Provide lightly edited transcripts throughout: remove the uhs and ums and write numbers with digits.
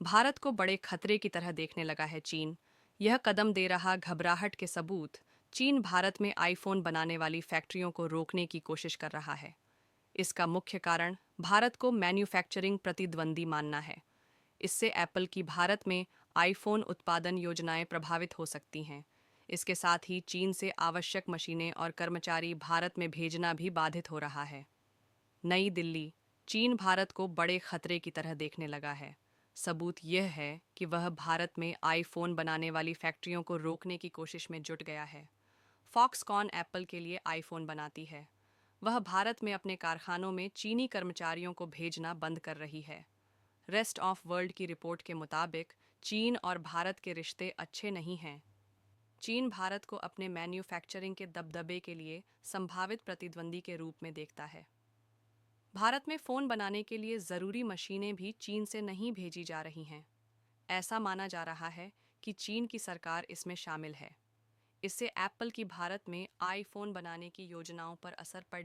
भारत को बड़े खतरे की तरह देखने लगा है चीन। यह कदम दे रहा घबराहट के सबूत। चीन भारत में आईफोन बनाने वाली फैक्ट्रियों को रोकने की कोशिश कर रहा है। इसका मुख्य कारण भारत को मैन्युफैक्चरिंग प्रतिद्वंदी मानना है। इससे एप्पल की भारत में आईफोन उत्पादन योजनाएं प्रभावित हो सकती हैं। इसके साथ ही चीन से आवश्यक मशीनें और कर्मचारी भारत में भेजना भी बाधित हो रहा है। नई दिल्ली। चीन भारत को बड़े खतरे की तरह देखने लगा है। सबूत यह है कि वह भारत में आईफोन बनाने वाली फैक्ट्रियों को रोकने की कोशिश में जुट गया है। फॉक्सकॉन एप्पल के लिए आईफोन बनाती है। वह भारत में अपने कारखानों में चीनी कर्मचारियों को भेजना बंद कर रही है। रेस्ट ऑफ वर्ल्ड की रिपोर्ट के मुताबिक चीन और भारत के रिश्ते अच्छे नहीं हैं। चीन भारत को अपने मैन्युफैक्चरिंग के दबदबे के लिए संभावित प्रतिद्वंदी के रूप में देखता है। भारत में फ़ोन बनाने के लिए ज़रूरी मशीनें भी चीन से नहीं भेजी जा रही हैं। ऐसा माना जा रहा है कि चीन की सरकार इसमें शामिल है। इससे एप्पल की भारत में आईफोन बनाने की योजनाओं पर असर पड़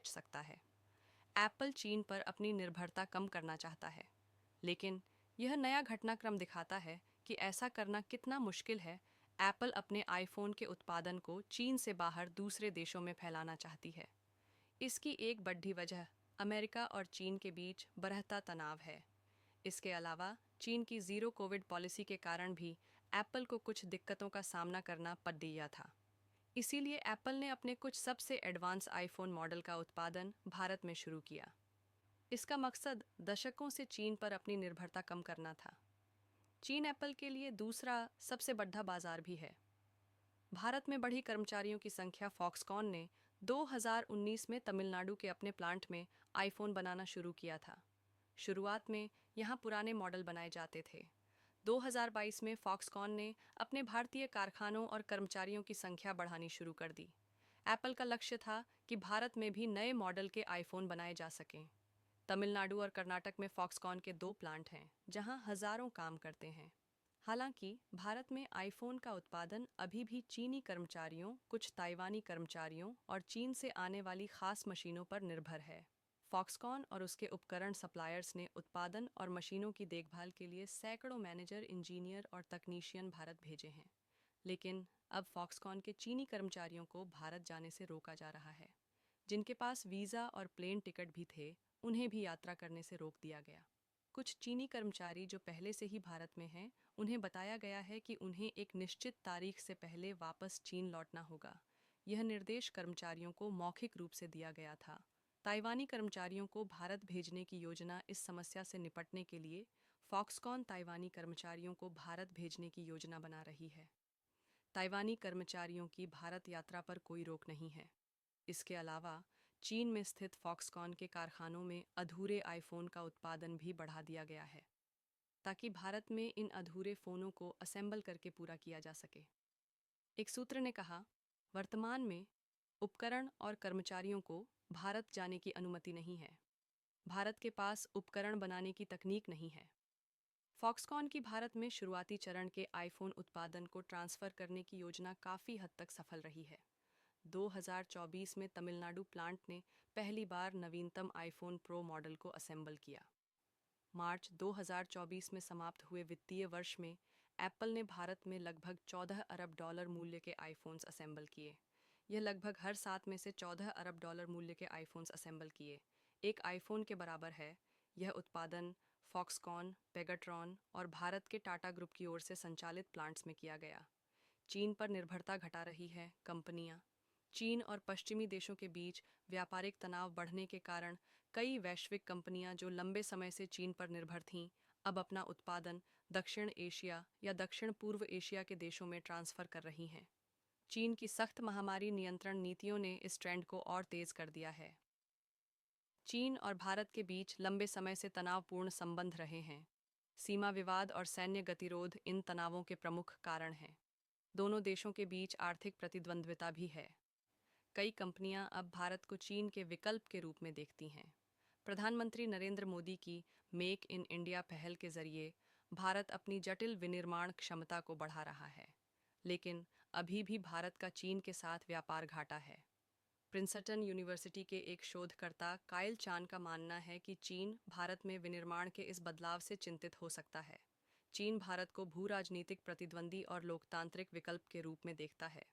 सकता है। एप्पल चीन पर अपनी निर्भरता कम करना चाहता है, लेकिन यह नया घटनाक्रम दिखाता है कि ऐसा करना कितना मुश्किल है। एप्पल अपने आईफोन के उत्पादन को चीन से बाहर दूसरे देशों में फैलाना चाहती है। इसकी एक बड़ी वजह अमेरिका और चीन के बीच बढ़ता तनाव है। इसके अलावा चीन की ज़ीरो कोविड पॉलिसी के कारण भी एप्पल को कुछ दिक्कतों का सामना करना पड़ दिया था। इसीलिए एप्पल ने अपने कुछ सबसे एडवांस आईफोन मॉडल का उत्पादन भारत में शुरू किया। इसका मकसद दशकों से चीन पर अपनी निर्भरता कम करना था। चीन एप्पल के लिए दूसरा सबसे बड़ा बाजार भी है। भारत में बढ़ी कर्मचारियों की संख्या। फॉक्सकॉन ने 2019 में तमिलनाडु के अपने प्लांट में आईफोन बनाना शुरू किया था। शुरुआत में यहाँ पुराने मॉडल बनाए जाते थे। 2022 में फॉक्सकॉन ने अपने भारतीय कारखानों और कर्मचारियों की संख्या बढ़ानी शुरू कर दी। एप्पल का लक्ष्य था कि भारत में भी नए मॉडल के आईफोन बनाए जा सकें। तमिलनाडु और कर्नाटक में फॉक्सकॉन के 2 प्लांट हैं, जहां हजारों काम करते हैं। हालांकि भारत में आईफोन का उत्पादन अभी भी चीनी कर्मचारियों, कुछ ताइवानी कर्मचारियों और चीन से आने वाली खास मशीनों पर निर्भर है। फॉक्सकॉन और उसके उपकरण सप्लायर्स ने उत्पादन और मशीनों की देखभाल के लिए सैकड़ों मैनेजर, इंजीनियर और तकनीशियन भारत भेजे हैं। लेकिन अब फॉक्सकॉन के चीनी कर्मचारियों को भारत जाने से रोका जा रहा है। जिनके पास वीज़ा और प्लेन टिकट भी थे, उन्हें भी यात्रा करने से रोक दिया गया। कुछ चीनी कर्मचारी जो पहले से ही भारत में हैं, उन्हें बताया गया है कि उन्हें एक निश्चित तारीख से पहले वापस चीन लौटना होगा। यह निर्देश कर्मचारियों को मौखिक रूप से दिया गया था। ताइवानी कर्मचारियों को भारत भेजने की योजना। इस समस्या से निपटने के लिए फॉक्सकॉन ताइवानी कर्मचारियों को भारत भेजने की योजना बना रही है। ताइवानी कर्मचारियों की भारत यात्रा पर कोई रोक नहीं है। इसके अलावा चीन में स्थित फॉक्सकॉन के कारखानों में अधूरे आईफोन का उत्पादन भी बढ़ा दिया गया है, ताकि भारत में इन अधूरे फ़ोनों को असेंबल करके पूरा किया जा सके। एक सूत्र ने कहा, वर्तमान में उपकरण और कर्मचारियों को भारत जाने की अनुमति नहीं है। भारत के पास उपकरण बनाने की तकनीक नहीं है। फॉक्सकॉन की भारत में शुरुआती चरण के आईफोन उत्पादन को ट्रांसफ़र करने की योजना काफ़ी हद तक सफल रही है। 2024 में तमिलनाडु प्लांट ने पहली बार नवीनतम आईफोन प्रो मॉडल को असेंबल किया। मार्च 2024 में समाप्त हुए वित्तीय वर्ष में एप्पल ने भारत में लगभग 14 अरब डॉलर मूल्य के आईफोन्स असेंबल किए। यह लगभग हर 7 में से 14 अरब डॉलर मूल्य के आईफोन्स असेंबल किए एक आईफोन के बराबर है। यह उत्पादन फॉक्सकॉन, पेगाट्रॉन और भारत के टाटा ग्रुप की ओर से संचालित प्लांट्स में किया गया। चीन पर निर्भरता घटा रही है कंपनियां। चीन और पश्चिमी देशों के बीच व्यापारिक तनाव बढ़ने के कारण कई वैश्विक कंपनियां जो लंबे समय से चीन पर निर्भर थीं, अब अपना उत्पादन दक्षिण एशिया या दक्षिण पूर्व एशिया के देशों में ट्रांसफ़र कर रही हैं। चीन की सख्त महामारी नियंत्रण नीतियों ने इस ट्रेंड को और तेज़ कर दिया है। चीन और भारत के बीच लंबे समय से तनावपूर्ण संबंध रहे हैं। सीमा विवाद और सैन्य गतिरोध इन तनावों के प्रमुख कारण हैं। दोनों देशों के बीच आर्थिक प्रतिद्वंद्विता भी है। कई कंपनियां अब भारत को चीन के विकल्प के रूप में देखती हैं। प्रधानमंत्री नरेंद्र मोदी की मेक इन इंडिया पहल के जरिए भारत अपनी जटिल विनिर्माण क्षमता को बढ़ा रहा है, लेकिन अभी भी भारत का चीन के साथ व्यापार घाटा है। प्रिंसटन यूनिवर्सिटी के एक शोधकर्ता काइल चान का मानना है कि चीन भारत में विनिर्माण के इस बदलाव से चिंतित हो सकता है। चीन भारत को भू राजनीतिक प्रतिद्वंदी और लोकतांत्रिक विकल्प के रूप में देखता है।